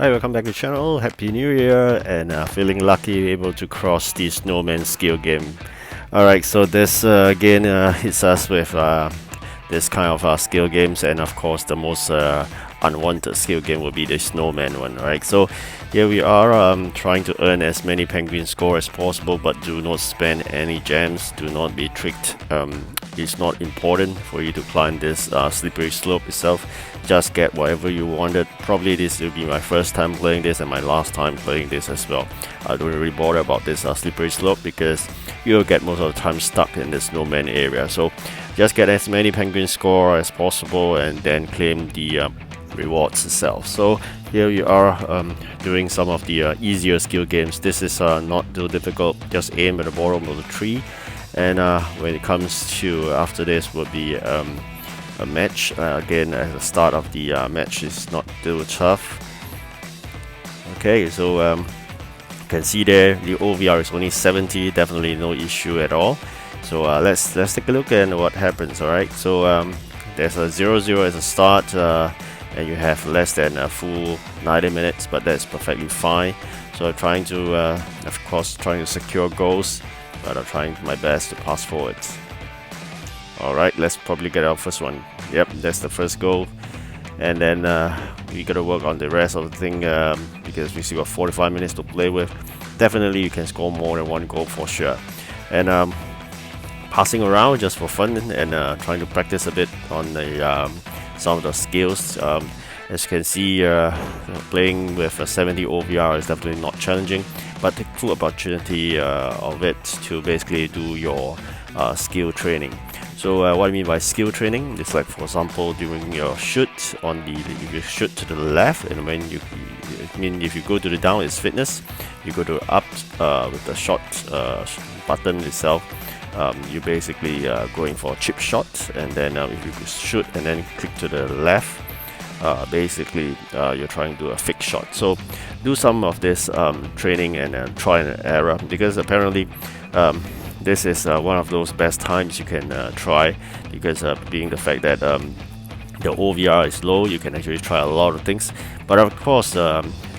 Hi, welcome back to the channel. Happy New Year, and feeling lucky able to cross the snowman skill game. Alright, so this again hits us with this kind of skill games, and of course the most unwanted skill game will be the snowman one, right? So here we are trying to earn as many penguin score as possible, but do not spend any gems, do not be tricked. It's not important for you to climb this slippery slope itself. Just get whatever you wanted. Probably this will be my first time playing this and my last time playing this as well. I don't really bother about this slippery slope because you'll get most of the time stuck in the snowman area. So just get as many penguin score as possible and then claim the rewards itself. So here we are doing some of the easier skill games. This is not too difficult. Just aim at the bottom of the tree, and when it comes to after this will be a match. Again, at the start of the match is not too tough. Okay, so you can see there the OVR is only 70, definitely no issue at all. So let's take a look at what happens. All right, so there's a 0-0 as a start, and you have less than a full 90 minutes, but that's perfectly fine. So I'm trying to, of course, trying to secure goals, but I'm trying my best to pass forward. Alright, let's probably get our first one. Yep, that's the first goal. And then we gotta work on the rest of the thing because we still got 45 minutes to play with. Definitely you can score more than one goal for sure. And passing around just for fun and trying to practice a bit on the some of the skills. As you can see, playing with a 70 OVR is definitely not challenging, but take full opportunity of it to basically do your skill training. So what I mean by skill training is, like, for example, during your shoot on the, if you shoot to the left, and when you, I mean, if you go to the down, it's fitness. You go to up with the shot button itself. You basically going for a chip shot, and then if you shoot and then click to the left, basically you're trying to do a fixed shot. So do some of this training and try and error, because apparently this is one of those best times you can try, because being the fact that the OVR is low, you can actually try a lot of things. But of course,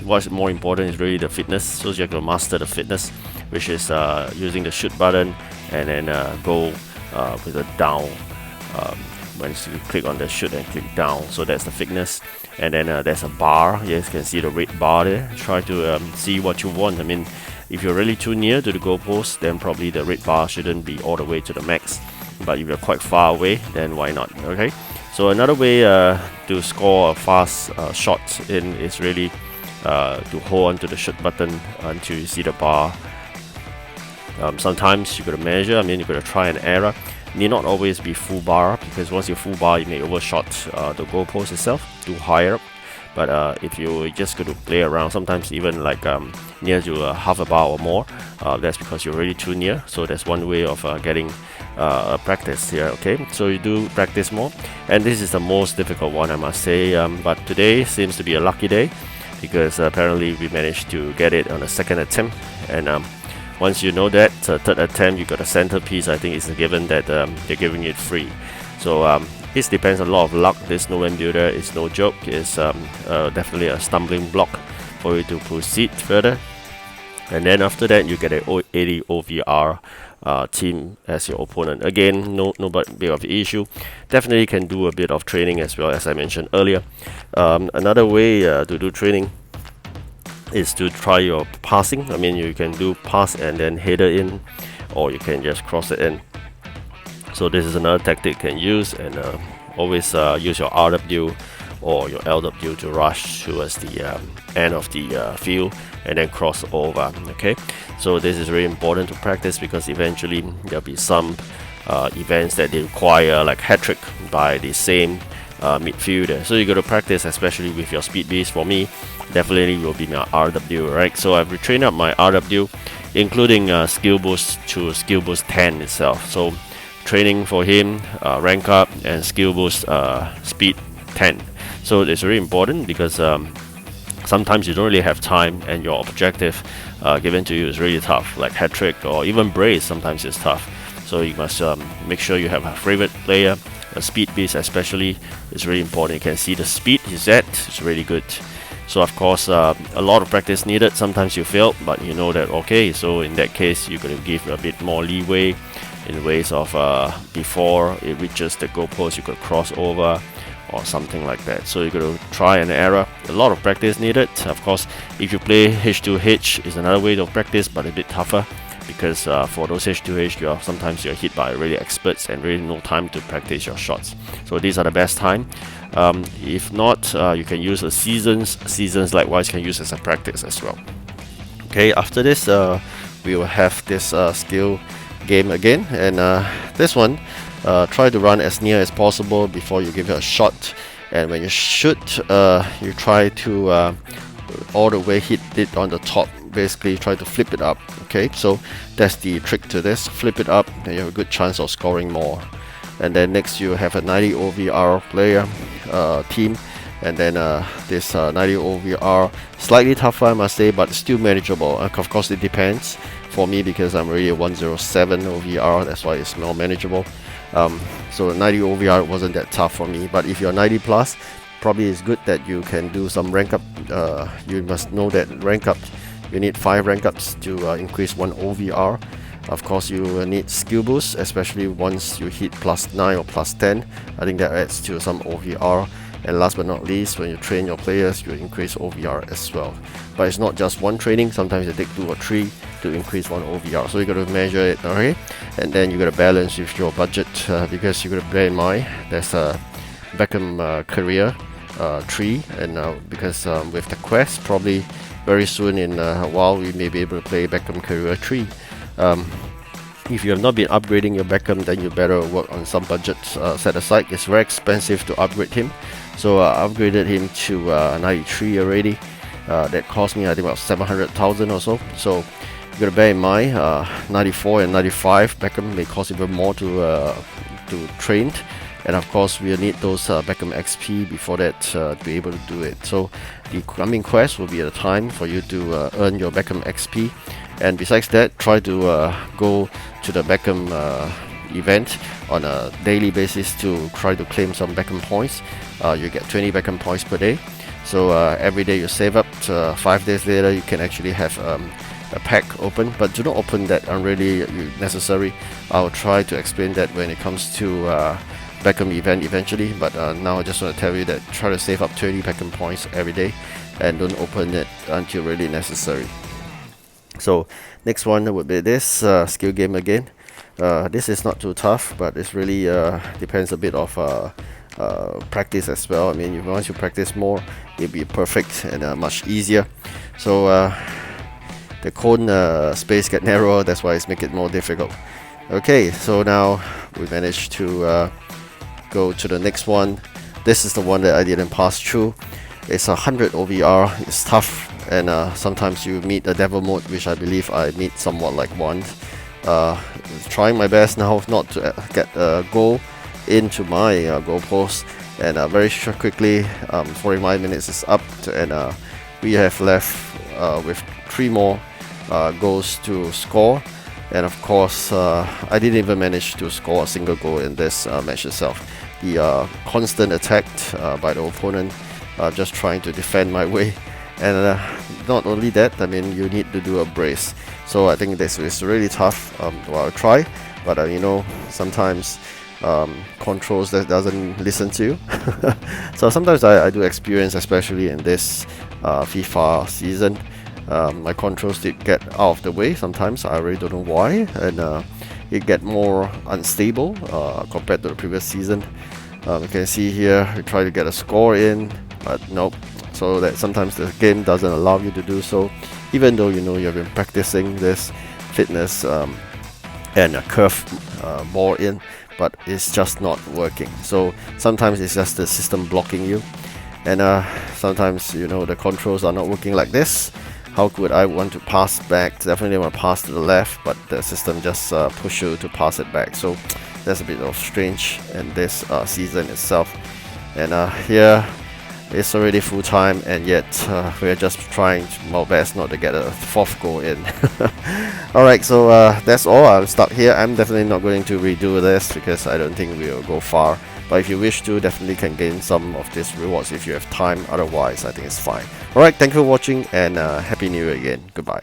what's more important is really the fitness. So you have to master the fitness, which is using the shoot button and then go with a down. When you click on the shoot and click down, so that's the fitness. And then there's a bar. Yes, you can see the red bar there. Try to see what you want. I mean, if you're really too near to the goalpost, then probably the red bar shouldn't be all the way to the max. But if you're quite far away, then why not? Okay. So another way to score a fast shot in is really to hold on to the shoot button until you see the bar. Sometimes you gotta measure. I mean, you gotta try and error. Need not always be full bar, because once you're full bar, you may overshot the goalpost itself too higher up. But if you just go to play around, sometimes even like near to half a bar or more, that's because you're really too near. So that's one way of getting practice here. Okay, so you do practice more, and this is the most difficult one, I must say. But today seems to be a lucky day, because apparently we managed to get it on the second attempt. And once you know that third attempt, you got a centerpiece. I think it's a given that they're giving it free. So this depends a lot of luck. This snowman builder is no joke. It's definitely a stumbling block for you to proceed further. And then after that, you get a 80 OVR team as your opponent. Again, no big of an issue. Definitely can do a bit of training as well, as I mentioned earlier. Another way to do training is to try your passing. I mean, you can do pass and then header in, or you can just cross it in. So this is another tactic you can use, and always use your RW or your LW to rush towards the end of the field and then cross over. Okay, so this is really important to practice, because eventually there'll be some events that they require like hat-trick by the same midfielder. So you got to practice, especially with your speed beast. For me, definitely will be my RW, right? So I've retrained up my RW, including skill boost to skill boost 10 itself. So training for him, rank up, and skill boost speed 10. So it's very important, because sometimes you don't really have time, and your objective given to you is really tough, like hat trick or even brace. Sometimes it's tough. So you must make sure you have a favorite player. A speed beast especially is really important. You can see the speed he's at, it's really good. So of course, a lot of practice needed. Sometimes you fail, but you know that, okay, so in that case you're going to give a bit more leeway in ways of before it reaches the goalpost you could cross over or something like that. So you're going to try and error. A lot of practice needed. Of course, if you play H2H is another way to practice, but a bit tougher, because for those H2H, sometimes you're hit by really experts and really no time to practice your shots. So these are the best time. If not, you can use the seasons likewise can use as a practice as well. Okay, after this we will have this skill game again, and this one try to run as near as possible before you give it a shot, and when you shoot, you try to all the way hit it on the top. Basically try to flip it up. Okay, so that's the trick to this. Flip it up and you have a good chance of scoring more. And then next you have a 90 OVR player team, and then this 90 OVR slightly tougher, I must say, but still manageable. Of course it depends. For me, because I'm already a 107 OVR, that's why it's more manageable. So 90 OVR wasn't that tough for me, but if you're 90 plus, probably it's good that you can do some rank up. You must know that rank up, you need 5 rank ups to increase 1 OVR. Of course, you need skill boost, especially once you hit +9 or +10. I think that adds to some OVR. And last but not least, when you train your players, you increase OVR as well. But it's not just one training. Sometimes you take 2 or 3 to increase 1 OVR. So you got to measure it, okay? And then you got to balance with your budget, because you got to bear in mind there's a Beckham career tree, and because with the quest, probably very soon in a while we may be able to play Beckham career tree. If you have not been upgrading your Beckham, then you better work on some budget set aside. It's very expensive to upgrade him, so I upgraded him to 93 already. That cost me I think about 700,000 or so. So you gotta bear in mind 94 and 95 Beckham may cost even more to train, and of course we'll need those Beckham XP before that to be able to do it. So the coming quest will be a time for you to earn your Beckham XP. And besides that, try to go to the Beckham event on a daily basis to try to claim some Beckham points. You get 20 Beckham points per day. So every day you save up, 5 days later you can actually have a pack open, but do not open that unreally necessary. I'll try to explain that when it comes to Beckham event eventually, but now I just want to tell you that try to save up 20 Beckham points every day and don't open it until really necessary. So next one would be this skill game again. This is not too tough, but it's really depends a bit of practice as well. I mean, once you practice more, it'll be perfect and much easier. So the cone space get narrower, that's why it's make it more difficult. Okay, so now we managed to go to the next one. This is the one that I didn't pass through. It's 100 OVR. It's tough, and sometimes you meet a devil mode, which I believe I meet somewhat like once. Trying my best now not to get a goal into my goal post, and very quickly 45 minutes is up, and we have left with 3 more goals to score. And of course I didn't even manage to score a single goal in this match itself. The constant attack by the opponent, just trying to defend my way, and not only that, I mean, you need to do a brace. So I think this is really tough. Well, I'll try, but you know, sometimes controls that doesn't listen to you. So sometimes I do experience, especially in this FIFA season, my controls did get out of the way sometimes. I really don't know why, and it get more unstable compared to the previous season. You can see here we try to get a score in, but nope. So that sometimes the game doesn't allow you to do so, even though you know you've been practicing this fitness and a curve ball in, but it's just not working. So sometimes it's just the system blocking you, and sometimes you know the controls are not working like this. How could I want to pass back? Definitely want to pass to the left, but the system just push you to pass it back. So that's a bit of strange in this season itself. And here it's already full time, and yet we're just trying our best not to get a 4th goal in. Alright, so that's all. I'm stuck here. I'm definitely not going to redo this because I don't think we'll go far. But if you wish to, definitely can gain some of these rewards if you have time. Otherwise, I think it's fine. Alright, thank you for watching, and Happy New Year again. Goodbye.